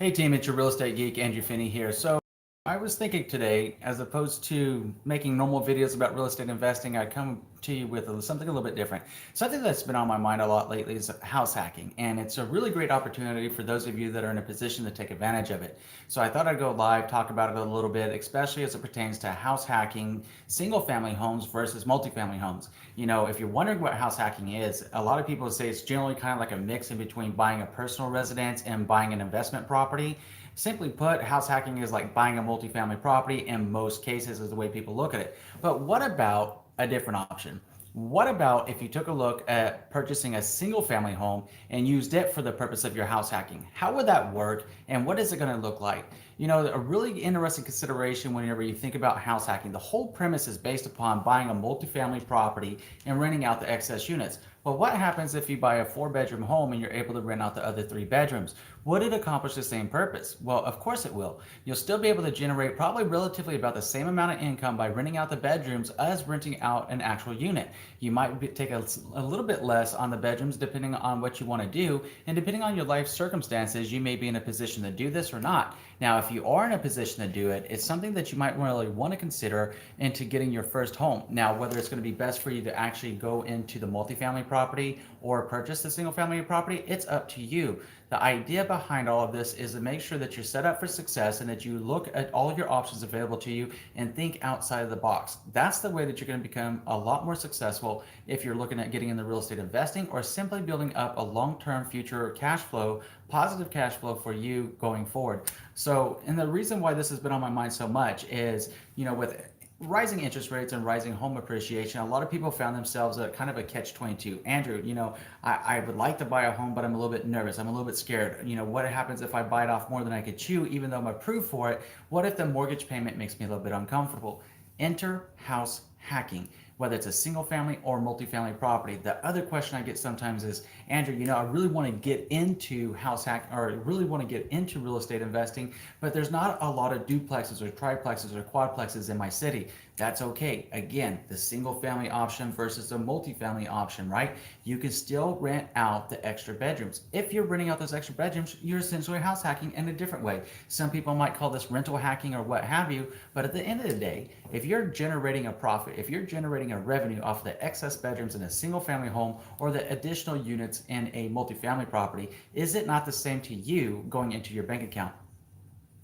Hey team, it's your real estate geek Andrew Finney here. So I was thinking today, as opposed to making normal videos about real estate investing, I'd come to you with something a little bit different. Something that's been on my mind a lot lately is house hacking, and it's a really great opportunity for those of you that are in a position to take advantage of it. So I thought I'd go live, talk about it a little bit, especially as it pertains to house hacking, single family homes versus multifamily homes. You know, if you're wondering what house hacking is, a lot of people say it's generally kind of like a mix in between buying a personal residence and buying an investment property. Simply put, house hacking is like buying a multifamily property in most cases, is the way people look at it. But what about a different option? What about if you took a look at purchasing a single family home and used it for the purpose of your house hacking? How would that work and what is it going to look like? You know, a really interesting consideration whenever you think about house hacking, the whole premise is based upon buying a multifamily property and renting out the excess units. Well, what happens if you buy a 4 bedroom home and you're able to rent out the other 3 bedrooms? Would it accomplish the same purpose? Well, of course it will. You'll still be able to generate probably relatively about the same amount of income by renting out the bedrooms as renting out an actual unit. You might take a little bit less on the bedrooms depending on what you want to do, and depending on your life circumstances, you may be in a position to do this or not. Now, if you are in a position to do it, it's something that you might really want to consider into getting your first home. Now, whether it's going to be best for you to actually go into the multifamily property or purchase the single family property, it's up to you. The idea behind all of this is to make sure that you're set up for success and that you look at all of your options available to you and think outside of the box. That's the way that you're going to become a lot more successful if you're looking at getting into real estate investing or simply building up a long-term future cash flow, positive cash flow for you going forward. So, and the reason why this has been on my mind so much is, you know, with rising interest rates and rising home appreciation, a lot of people found themselves at kind of a catch-22. Andrew, you know, I would like to buy a home, but I'm a little bit nervous. I'm a little bit scared. You know, what happens if I bite off more than I could chew, even though I'm approved for it? What if the mortgage payment makes me a little bit uncomfortable? Enter house hacking, whether it's a single family or multifamily property. The other question I get sometimes is, Andrew, you know, I really want to get into house hack or I really want to get into real estate investing, but there's not a lot of duplexes or triplexes or quadplexes in my city. That's okay. Again, the single family option versus the multifamily option, right? You can still rent out the extra bedrooms. If you're renting out those extra bedrooms, you're essentially house hacking in a different way. Some people might call this rental hacking or what have you, but at the end of the day, if you're generating a profit, if you're generating a revenue off of the excess bedrooms in a single family home or the additional units in a multifamily property, is it not the same to you going into your bank account?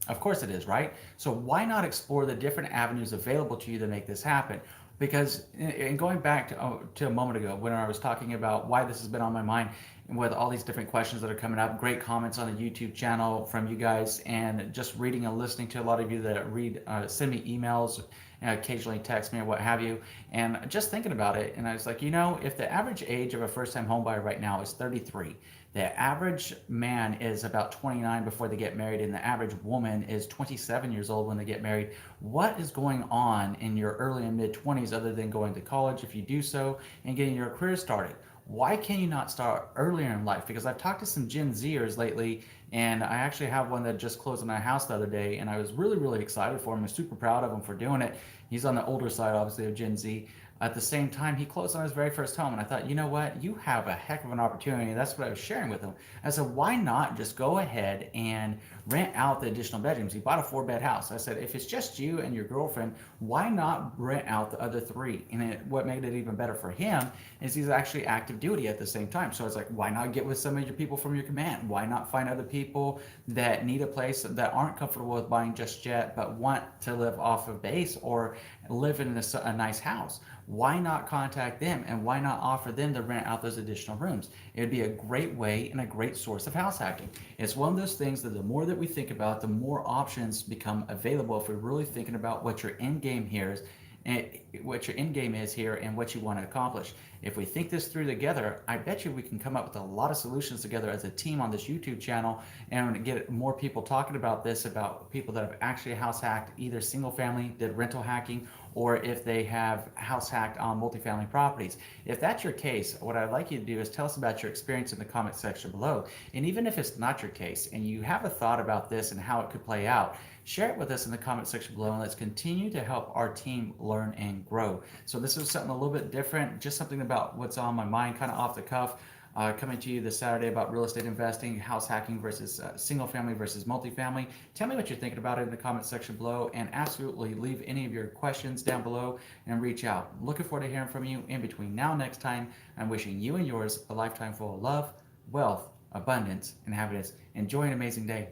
Of course it is, right? So why not explore the different avenues available to you to make this happen? Because, and going back to a moment ago when I was talking about why this has been on my mind and with all these different questions that are coming up, great comments on the YouTube channel from you guys, and just reading and listening to a lot of you that read, send me emails, and occasionally text me or what have you, and just thinking about it, and I was like, you know, if the average age of a first-time homebuyer right now is 33, the average man is about 29 before they get married, and the average woman is 27 years old when they get married. What is going on in your early and mid 20s other than going to college, if you do so, and getting your career started? Why can you not start earlier in life? Because I've talked to some Gen Zers lately, and I actually have one that just closed on a house the other day, and I was really, really excited for him. I'm super proud of him for doing it. He's on the older side, obviously, of Gen Z. At the same time, he closed on his very first home, and I thought, you know what? You have a heck of an opportunity. That's what I was sharing with him. I said, why not just go ahead and rent out the additional bedrooms? He bought a 4-bed house. I said, if it's just you and your girlfriend, why not rent out the other 3? And what made it even better for him is he's actually active duty at the same time. So I was like, why not get with some of your people from your command? Why not find other people that need a place that aren't comfortable with buying just yet, but want to live off of base or live in a nice house? Why not contact them, and why not offer them to rent out those additional rooms? It would be a great way and a great source of house hacking. It's one of those things that the more that we think about, the more options become available if we're really thinking about what your end game here is, and what your end game is here and what you want to accomplish. If we think this through together, I bet you we can come up with a lot of solutions together as a team on this YouTube channel and get more people talking about this, about people that have actually house hacked either single family, did rental hacking, or if they have house hacked on multifamily properties. If that's your case, what I'd like you to do is tell us about your experience in the comment section below. And even if it's not your case and you have a thought about this and how it could play out, share it with us in the comment section below, and let's continue to help our team learn and grow. So this is something a little bit different, just something about what's on my mind, kind of off the cuff. coming to you this Saturday about real estate investing, house hacking versus single family versus multifamily. Tell me what you're thinking about it in the comment section below, and absolutely leave any of your questions down below and reach out. I'm looking forward to hearing from you. In between now and next time, I'm wishing you and yours a lifetime full of love, wealth, abundance, and happiness. Enjoy an amazing day.